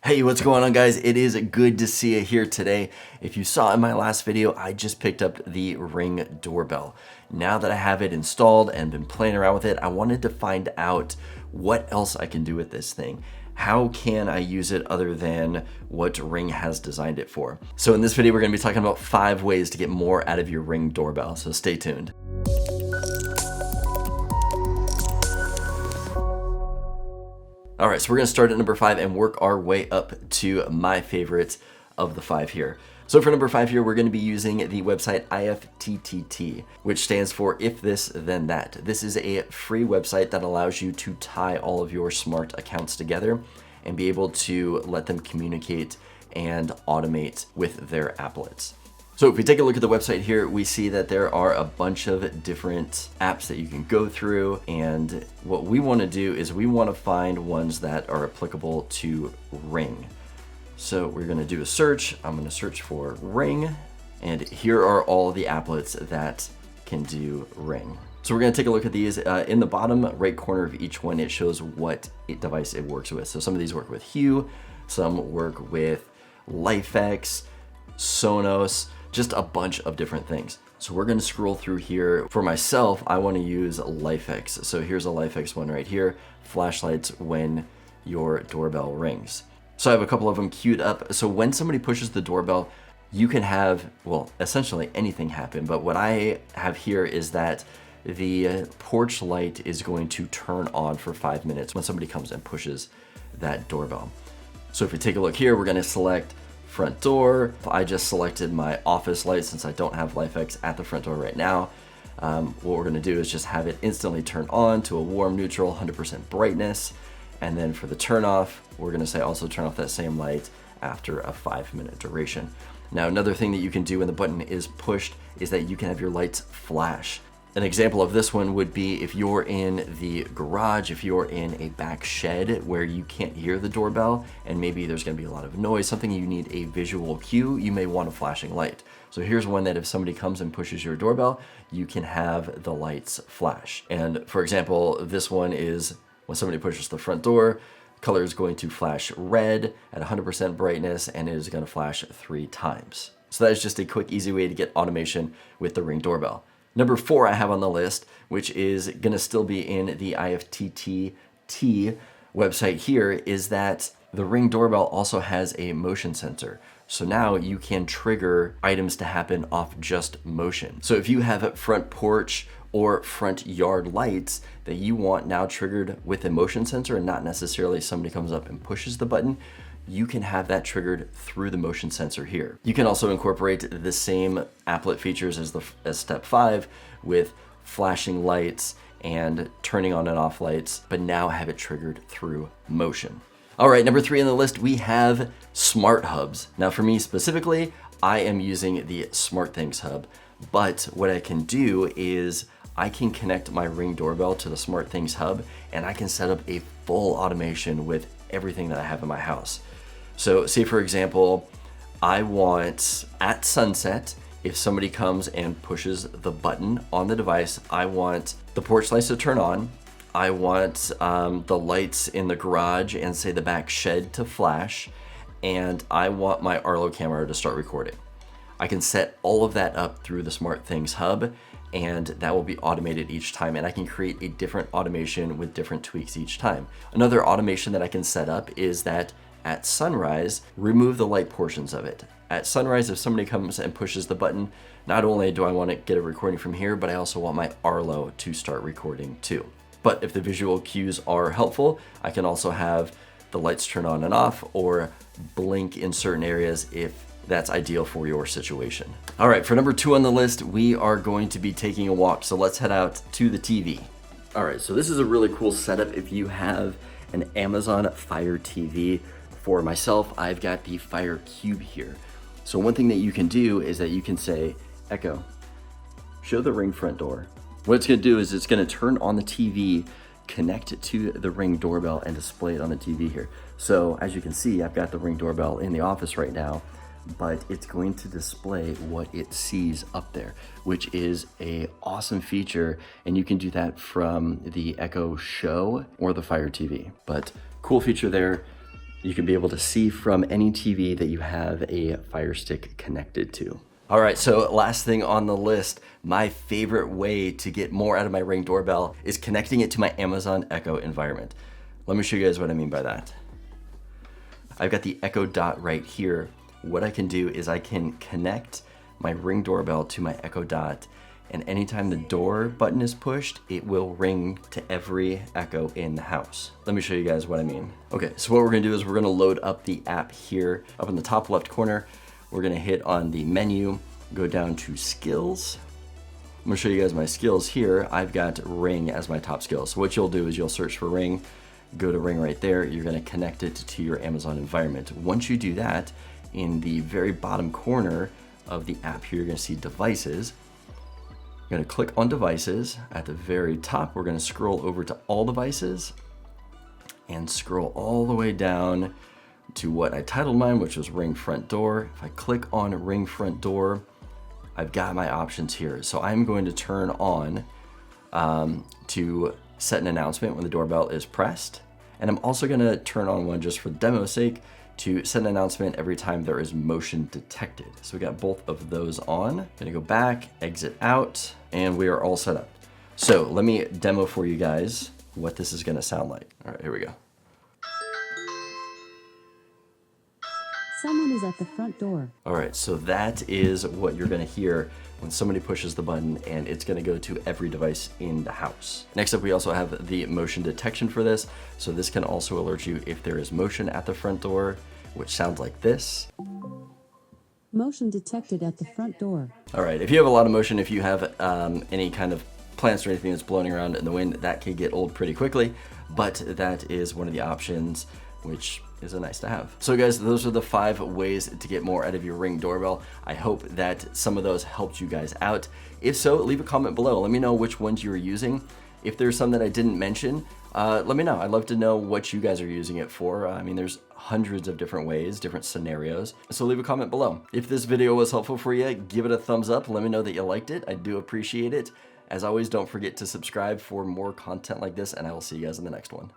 Hey, what's going on, guys? It is good to see you here today. If you saw in my last video, I just picked up the Ring Doorbell. Now that I have it installed and been playing around with it, I wanted to find out what else I can do with this thing. How can I use it other than what Ring has designed it for? So in this video, we're gonna be talking about 5 ways to get more out of your Ring Doorbell, so stay tuned. All right, so we're gonna start at number 5 and work our way up to my favorite of the 5 here. So for number 5 here, we're gonna be using the website IFTTT, which stands for If This Then That. This is a free website that allows you to tie all of your smart accounts together and be able to let them communicate and automate with their applets. So if we take a look at the website here, we see that there are a bunch of different apps that you can go through. And what we want to do is we want to find ones that are applicable to Ring. So we're going to do a search. I'm going to search for Ring. And here are all the applets that can do Ring. So we're going to take a look at these. In the bottom right corner of each one, it shows what device it works with. So some of these work with Hue, some work with LifeX, Sonos, just a bunch of different things. So we're going to scroll through here. For myself, I want to use LifeX. So here's a LifeX one right here, flashlights when your doorbell rings. So I have a couple of them queued up. So when somebody pushes the doorbell, you can have, well, essentially anything happen. But what I have here is that the porch light is going to turn on for 5 minutes when somebody comes and pushes that doorbell. So if we take a look here, we're going to select front door. I just selected my office light since I don't have LifeX at the front door right now. What we're gonna do is just have it instantly turn on to a warm, neutral, 100% brightness. And then for the turn off, we're gonna say also turn off that same light after a 5-minute duration. Now, another thing that you can do when the button is pushed is that you can have your lights flash. An example of this one would be if you're in the garage, if you're in a back shed where you can't hear the doorbell and maybe there's gonna be a lot of noise, something you need a visual cue, you may want a flashing light. So here's one that if somebody comes and pushes your doorbell, you can have the lights flash. And for example, this one is when somebody pushes the front door, color is going to flash red at 100% brightness and it is gonna flash 3 times. So that is just a quick, easy way to get automation with the Ring Doorbell. Number 4 I have on the list, which is gonna still be in the IFTTT website here, is that the Ring Doorbell also has a motion sensor. So now you can trigger items to happen off just motion. So if you have front porch or front yard lights that you want now triggered with a motion sensor and not necessarily somebody comes up and pushes the button, you can have that triggered through the motion sensor here. You can also incorporate the same applet features as step 5 with flashing lights and turning on and off lights, but now have it triggered through motion. All right, number 3 on the list, we have smart hubs. Now for me specifically, I am using the SmartThings hub, but what I can do is I can connect my Ring Doorbell to the SmartThings hub and I can set up a full automation with everything that I have in my house. So say for example, I want at sunset, if somebody comes and pushes the button on the device, I want the porch lights to turn on. I want the lights in the garage and say the back shed to flash. And I want my Arlo camera to start recording. I can set all of that up through the SmartThings hub and that will be automated each time. And I can create a different automation with different tweaks each time. Another automation that I can set up is that at sunrise, remove the light portions of it. At sunrise, if somebody comes and pushes the button, not only do I want to get a recording from here, but I also want my Arlo to start recording too. But if the visual cues are helpful, I can also have the lights turn on and off or blink in certain areas if that's ideal for your situation. All right, for number 2 on the list, we are going to be taking a walk. So let's head out to the TV. All right, so this is a really cool setup if you have an Amazon Fire TV. For myself, I've got the Fire Cube here. So one thing that you can do is that you can say, Echo, show the Ring front door. What it's gonna do is it's gonna turn on the TV, connect it to the Ring Doorbell and display it on the TV here. So as you can see, I've got the Ring Doorbell in the office right now, but it's going to display what it sees up there, which is a awesome feature. And you can do that from the Echo Show or the Fire TV, but cool feature there. you can be able to see from any TV that you have a Fire Stick connected to. All right, so last thing on the list, my favorite way to get more out of my Ring doorbell is connecting it to my Amazon Echo environment. Let me show you guys what I mean by that. I've got the Echo Dot right here. What I can do is I can connect my Ring doorbell to my Echo Dot, and anytime the door button is pushed, it will ring to every Echo in the house. Let me show you guys what I mean. Okay, so what we're gonna do is we're gonna load up the app here. Up in the top left corner, we're gonna hit on the menu, go down to skills. I'm gonna show you guys my skills here. I've got Ring as my top skill. So what you'll do is you'll search for Ring, go to Ring right there, you're gonna connect it to your Amazon environment. Once you do that, in the very bottom corner of the app here, you're gonna see devices. You're gonna click on devices. At the very top, we're gonna scroll over to all devices and scroll all the way down to what I titled mine, which was Ring Front Door. If I click on Ring Front Door, I've got my options here. So I'm going to turn on to set an announcement when the doorbell is pressed. And I'm also gonna turn on one just for demo's sake to set an announcement every time there is motion detected. So we got both of those on. Gonna go back, exit out, and we are all set up. So let me demo for you guys what this is gonna sound like. All right, here we go. Someone is at the front door. All right, so that is what you're gonna hear when somebody pushes the button, and it's gonna go to every device in the house. Next up, we also have the motion detection for this. So this can also alert you if there is motion at the front door, which sounds like this. Motion detected at the front door. All right, if you have a lot of motion, if you have any kind of plants or anything that's blowing around in the wind, that can get old pretty quickly, but that is one of the options, which is a nice to have. So guys, those are the 5 ways to get more out of your Ring doorbell. I hope that some of those helped you guys out. If so, leave a comment below. Let me know which ones you are using. If there's some that I didn't mention, let me know. I'd love to know what you guys are using it for. I mean, there's hundreds of different ways, different scenarios. So leave a comment below. If this video was helpful for you, give it a thumbs up. Let me know that you liked it. I do appreciate it. As always, don't forget to subscribe for more content like this, and I will see you guys in the next one.